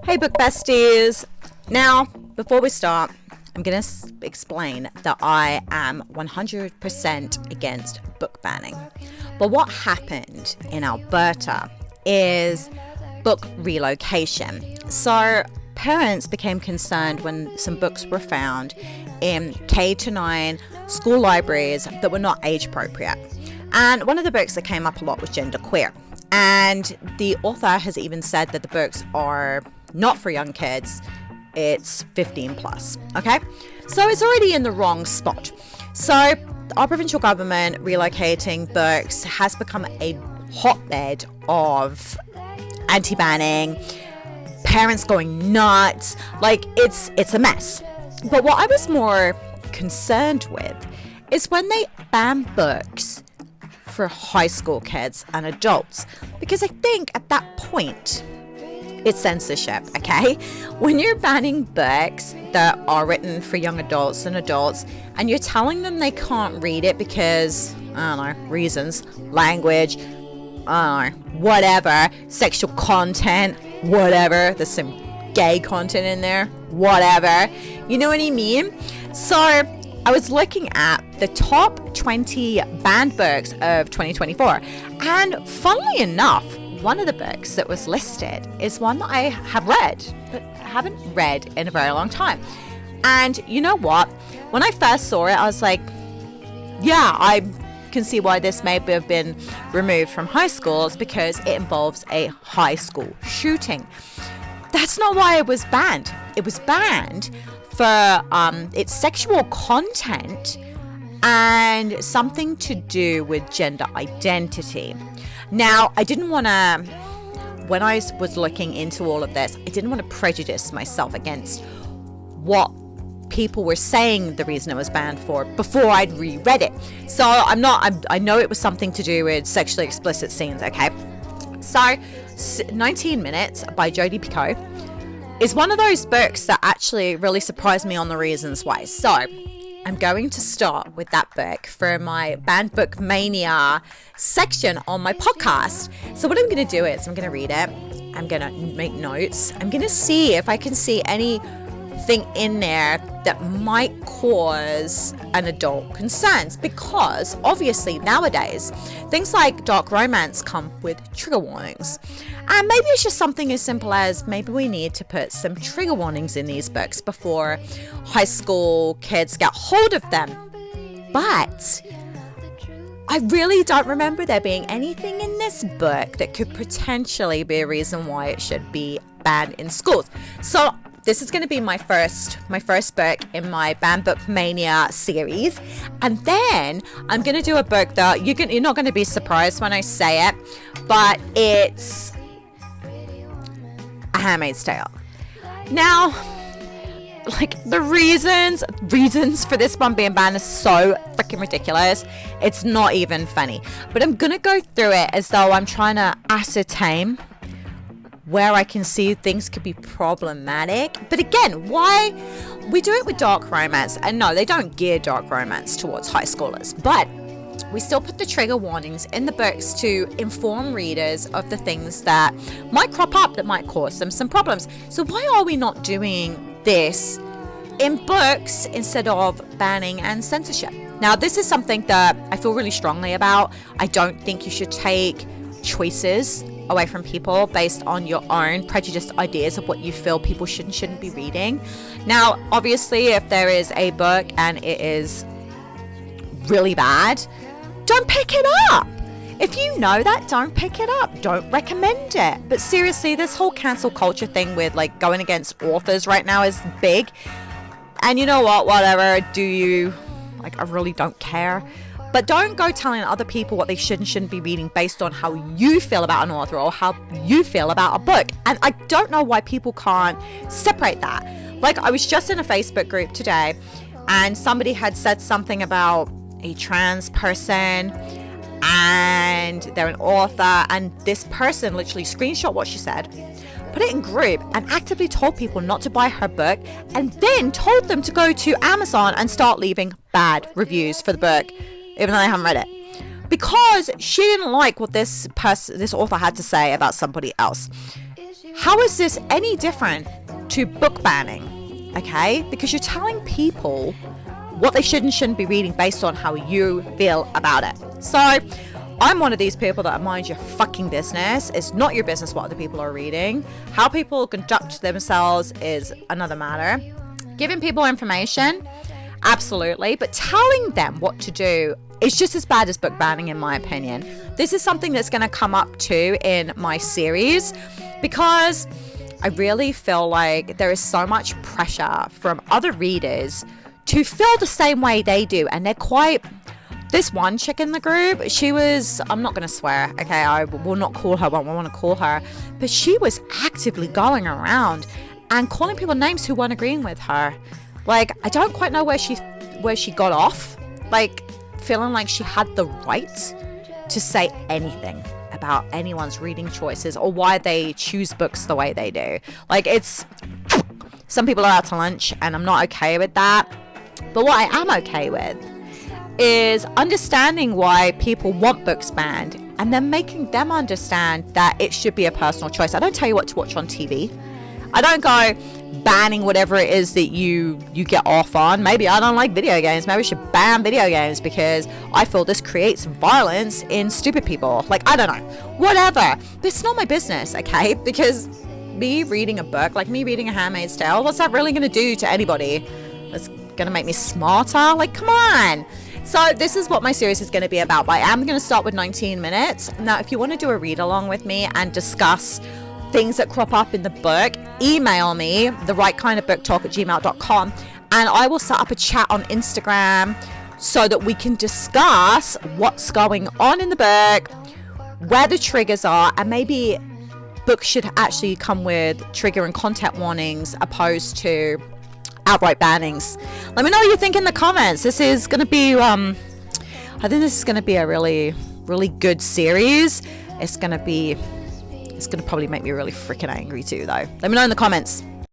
Hey book besties! Now, before we start, I'm going to explain that I am 100% against book banning. But what happened in Alberta is book relocation. So parents became concerned when some books were found in K-9 school libraries that were not age appropriate. And one of the books that came up a lot was genderqueer. And the author has even said that the books are not for young kids, it's 15 plus, okay? So it's already in the wrong spot. So our provincial government relocating books has become a hotbed of anti-banning, parents going nuts, like it's a mess. But what I was more concerned with is when they ban books for high school kids and adults, because I think at that point it's censorship, okay? When you're banning books that are written for young adults and you're telling them they can't read it because, I don't know, reasons, language, I don't know, whatever, sexual content, whatever, there's some gay content in there, whatever, you know what I mean? So I was looking at the top 20 banned books of 2024, and funnily enough, one of the books that was listed is one that I have read, but haven't read in a very long time. And you know what? When I first saw it, I was like, yeah, I can see why this may have been removed from high schools, because it involves a high school shooting. That's not why it was banned. It was banned for its sexual content and something to do with gender identity. Now, I didn't want to, when I was looking into all of this, I didn't want to prejudice myself against what people were saying the reason it was banned for before I'd reread it. So I know it was something to do with sexually explicit scenes, okay? So 19 Minutes by Jodi Picoult is one of those books that actually really surprised me on the reasons why. So I'm going to start with that book for my Banned Book Mania section on my podcast. So what I'm going to do is I'm going to read it. I'm going to make notes. I'm going to see if I can see anything in there that might cause an adult concerns, because obviously nowadays things like dark romance come with trigger warnings. And maybe it's just something as simple as maybe we need to put some trigger warnings in these books before high school kids get hold of them. But I really don't remember there being anything in this book that could potentially be a reason why it should be banned in schools. So this is going to be my first book in my Banned Book Mania series. And then I'm going to do a book that you're not going to be surprised when I say it, but it's A Handmaid's Tale. Now, like, the reasons for this one being banned is so freaking ridiculous. It's not even funny. But I'm going to go through it as though I'm trying to ascertain where I can see things could be problematic. But again, why we do it with dark romance, and no, they don't gear dark romance towards high schoolers, but we still put the trigger warnings in the books to inform readers of the things that might crop up that might cause them some problems. So why are we not doing this in books instead of banning and censorship? Now, this is something that I feel really strongly about. I don't think you should take choices away from people based on your own prejudiced ideas of what you feel people should and shouldn't be reading. Now, obviously, if there is a book and it is really bad, don't pick it up. If you know that, don't pick it up. Don't recommend it. But seriously, this whole cancel culture thing with like going against authors right now is big. And you know what? Whatever. Do you? Like, I really don't care. But don't go telling other people what they should and shouldn't be reading based on how you feel about an author or how you feel about a book. And I don't know why people can't separate that. Like, I was just in a Facebook group today and somebody had said something about a trans person and they're an author, and this person literally screenshot what she said, put it in group, and actively told people not to buy her book, and then told them to go to Amazon and start leaving bad reviews for the book, even though they haven't read it, because she didn't like what this author had to say about somebody else. How is this any different to book banning? Okay, because you're telling people what they should and shouldn't be reading based on how you feel about it. So I'm one of these people that mind your fucking business. It's not your business what other people are reading. How people conduct themselves is another matter. Giving people information, absolutely, but telling them what to do is just as bad as book banning, in my opinion. This is something that's going to come up too in my series, because I really feel like there is so much pressure from other readers to feel the same way they do, and they're quite... This one chick in the group, she was, I'm not going to swear, okay, I will not call her what I want to call her, but she was actively going around and calling people names who weren't agreeing with her. Like, I don't quite know where she got off, like, feeling like she had the right to say anything about anyone's reading choices or why they choose books the way they do. Like, it's... Some people are out to lunch, and I'm not okay with that. But what I am okay with is understanding why people want books banned, and then making them understand that it should be a personal choice. I don't tell you what to watch on TV. I don't go banning whatever it is that you get off on. Maybe I don't like video games. Maybe we should ban video games because I feel this creates violence in stupid people. Like, I don't know. Whatever. But it's not my business, okay? Because me reading a book, like me reading A Handmaid's Tale, what's that really going to do to anybody? It's going to make me smarter? Like, come on. So this is what my series is going to be about. But I am going to start with 19 minutes. Now, if you want to do a read along with me and discuss things that crop up in the book, email me, therightkindofbooktalk@gmail.com, and I will set up a chat on Instagram so that we can discuss what's going on in the book, where the triggers are, and maybe books should actually come with trigger and content warnings opposed to outright bannings. Let me know what you think in the comments. This is going to be I think this is going to be a really, really good series. It's going to probably make me really freaking angry too, though. Let me know in the comments.